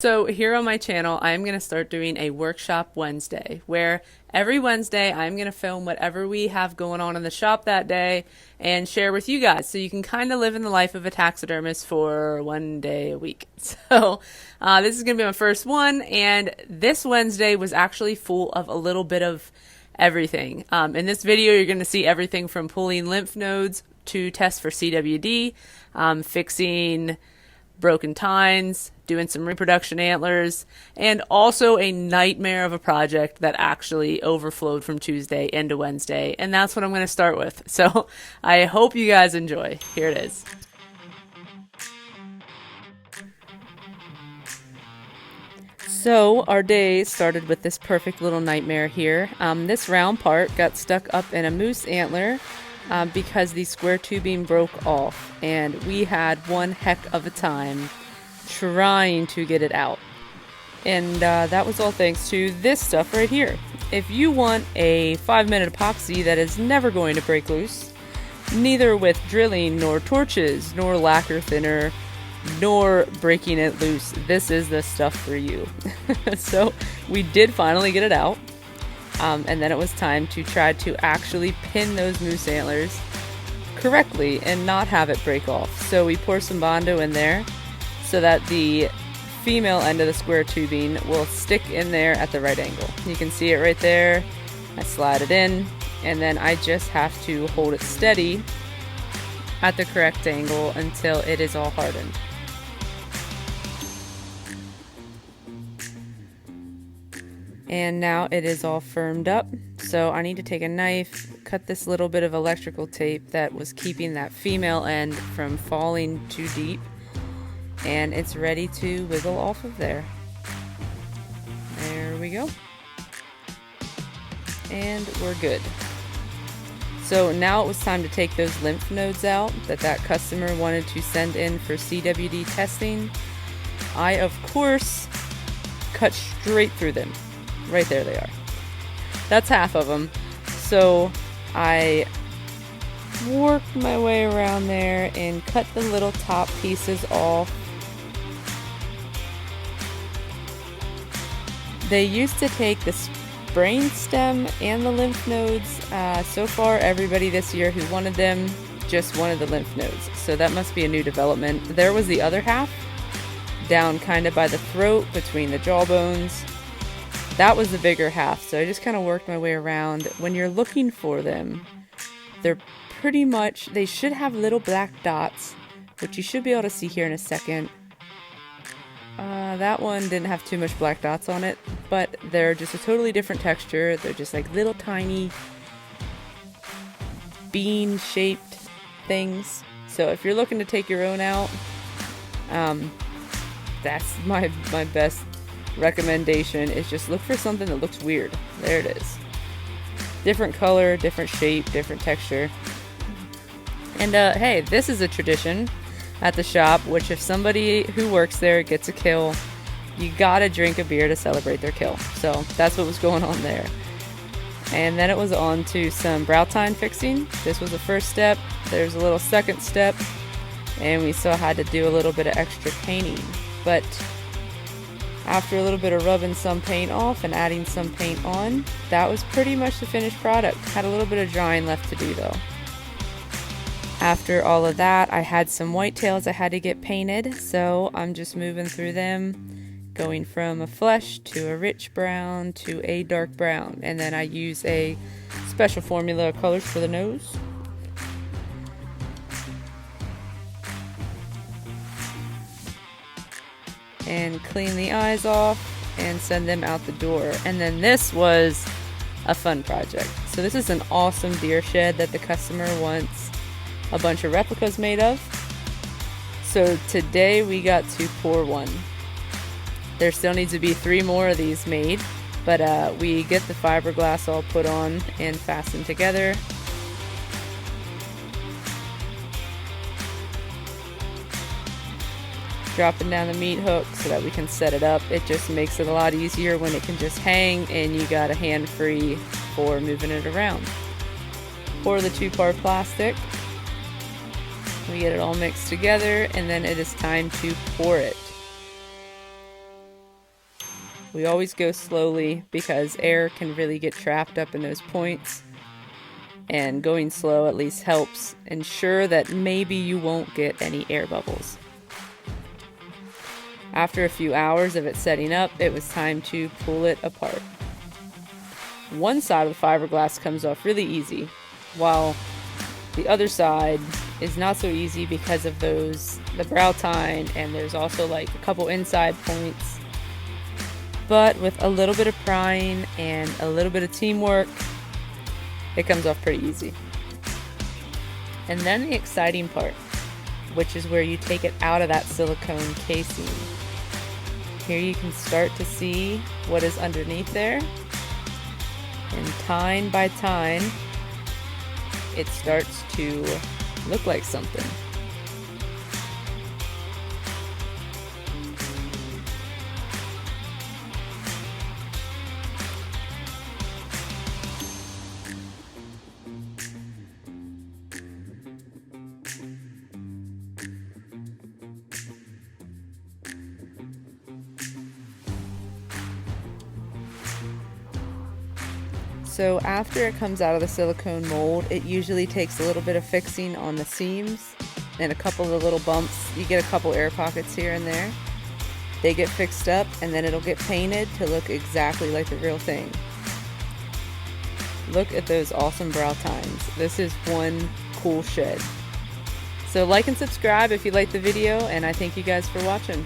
So here on my channel, I'm going to start doing a workshop Wednesday where every Wednesday I'm going to film whatever we have going on in the shop that day and share with you guys so you can kind of live in the life of a taxidermist for one day a week. So this is going to be my first one, and this Wednesday was actually full of a little bit of everything. In this video, you're going to see everything from pulling lymph nodes to test for CWD, fixing broken tines, doing some reproduction antlers, and also a nightmare of a project that actually overflowed from Tuesday into Wednesday, and that's what I'm going to start with. So I hope you guys enjoy. Here it is. So our day started with this perfect little nightmare here. This round part got stuck up in a moose antler because the square tubing broke off, and we had one heck of a time trying to get it out. And that was all thanks to this stuff right here. If you want a 5-minute epoxy that is never going to break loose, neither with drilling nor torches nor lacquer thinner nor breaking it loose, this is the stuff for you. So we did finally get it out. And then it was time to try to actually pin those moose antlers correctly and not have it break off. So we pour some Bondo in there so that the female end of the square tubing will stick in there at the right angle. You can see it right there. I slide it in, and then I just have to hold it steady at the correct angle until it is all hardened. And now it is all firmed up, so I need to take a knife, cut this little bit of electrical tape that was keeping that female end from falling too deep, and it's ready to wiggle off of there. There we go. And we're good. So now it was time to take those lymph nodes out that customer wanted to send in for CWD testing. I, of course, cut straight through them. Right there they are. That's half of them. So I worked my way around there and cut the little top pieces off. They used to take the brain stem and the lymph nodes. So far, everybody this year who wanted them just wanted the lymph nodes. So that must be a new development. There was the other half, down kind of by the throat, between the jawbones. That was the bigger half, so I just kind of worked my way around. When you're looking for them, they're pretty much, they should have little black dots, which you should be able to see here in a second. That one didn't have too much black dots on it, but they're just a totally different texture. They're just like little tiny bean-shaped things. So if you're looking to take your own out, that's my best recommendation, is just look for something that looks weird. There it is. Different color, different shape, different texture. And hey, this is a tradition at the shop, which if somebody who works there gets a kill, you gotta drink a beer to celebrate their kill. So that's what was going on there. And then it was on to some brow tine fixing. This was the first step. There's a little second step, and we still had to do a little bit of extra painting. But after a little bit of rubbing some paint off and adding some paint on, that was pretty much the finished product. Had a little bit of drying left to do though. After all of that, I had some whitetails I had to get painted, so I'm just moving through them, going from a flesh to a rich brown to a dark brown, and then I use a special formula of colors for the nose. And clean the eyes off and send them out the door. And then this was a fun project. So this is an awesome deer shed that the customer wants a bunch of replicas made of. So today we got to pour one. There still needs to be 3 more of these made, but we get the fiberglass all put on and fastened together. Dropping down the meat hook so that we can set it up. It just makes it a lot easier when it can just hang and you got a hand free for moving it around. Pour the 2-part plastic. We get it all mixed together, and then it is time to pour it. We always go slowly because air can really get trapped up in those points, and going slow at least helps ensure that maybe you won't get any air bubbles. After a few hours of it setting up, it was time to pull it apart. One side of the fiberglass comes off really easy, while the other side is not so easy because of the brow tine, and there's also like a couple inside points. But with a little bit of prying and a little bit of teamwork, it comes off pretty easy. And then the exciting part, which is where you take it out of that silicone casing. Here you can start to see what is underneath there. And tine by tine, it starts to look like something. So after it comes out of the silicone mold, it usually takes a little bit of fixing on the seams and a couple of the little bumps. You get a couple air pockets here and there. They get fixed up and then it'll get painted to look exactly like the real thing. Look at those awesome brow tines. This is one cool shed. So like and subscribe if you liked the video, and I thank you guys for watching.